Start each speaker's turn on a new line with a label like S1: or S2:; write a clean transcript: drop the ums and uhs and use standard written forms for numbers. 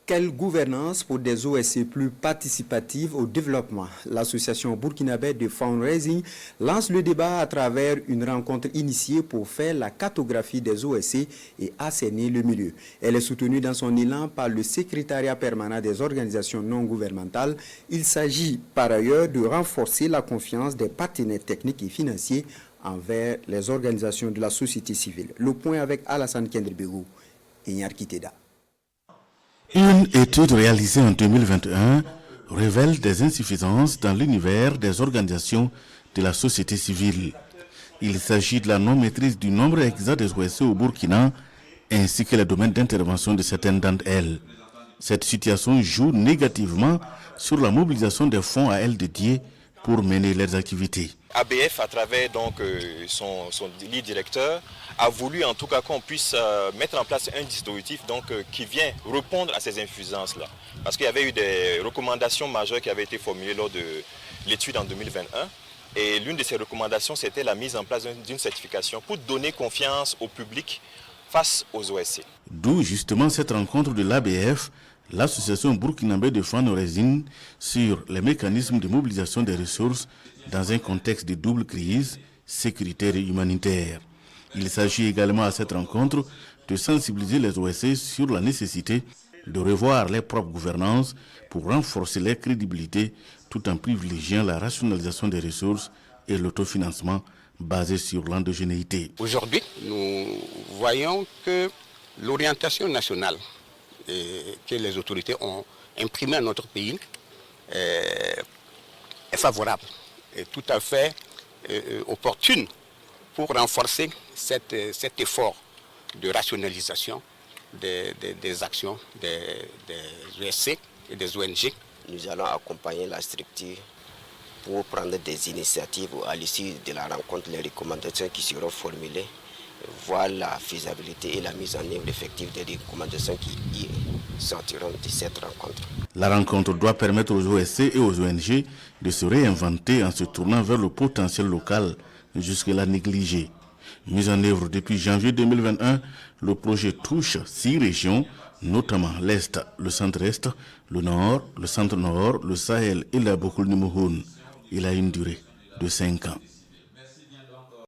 S1: Quelle gouvernance pour des OSC plus participatives au développement? L'association burkinabé de fundraising lance le débat à travers une rencontre initiée pour faire la cartographie des OSC et assainir le milieu. Elle est soutenue dans son élan par le secrétariat permanent des organisations non gouvernementales. Il s'agit par ailleurs de renforcer la confiance des partenaires techniques et financiers envers les organisations de la société civile. Le point avec Alassane Kendribegou et Nyarkiteda.
S2: Une étude réalisée en 2021 révèle des insuffisances dans l'univers des organisations de la société civile. Il s'agit de la non-maîtrise du nombre exact des OSC au Burkina, ainsi que les domaines d'intervention de certaines d'entre elles. Cette situation joue négativement sur la mobilisation des fonds à elles dédiés pour mener leurs activités.
S3: ABF, à travers son lead directeur, a voulu en tout cas qu'on puisse mettre en place un dispositif qui vient répondre à ces insuffisances-là. Parce qu'il y avait eu des recommandations majeures qui avaient été formulées lors de l'étude en 2021. Et l'une de ces recommandations, c'était la mise en place d'une certification pour donner confiance au public face aux OSC.
S2: D'où justement cette rencontre de l'ABF, l'association burkinabé de fundraising, sur les mécanismes de mobilisation des ressources dans un contexte de double crise, sécuritaire et humanitaire. Il s'agit également à cette rencontre de sensibiliser les OSC sur la nécessité de revoir les propres gouvernances pour renforcer leur crédibilité tout en privilégiant la rationalisation des ressources et l'autofinancement basé sur l'endogénéité.
S4: Aujourd'hui, nous voyons que l'orientation nationale que les autorités ont imprimée à notre pays est favorable et tout à fait opportune pour renforcer cet effort de rationalisation des actions des USC et des ONG.
S5: Nous allons accompagner la structure pour prendre des initiatives à l'issue de la rencontre, les recommandations qui seront formulées, voir la faisabilité et la mise en œuvre effective des recommandations qui sortiront de cette rencontre.
S2: La rencontre doit permettre aux OSC et aux ONG de se réinventer en se tournant vers le potentiel local jusque-là négligé. Mis en œuvre depuis janvier 2021, le projet touche 6 régions, notamment l'Est, le Centre-Est, le Nord, le Centre-Nord, le Sahel et la Bokul-Nimoun. Il a une durée de 5 ans.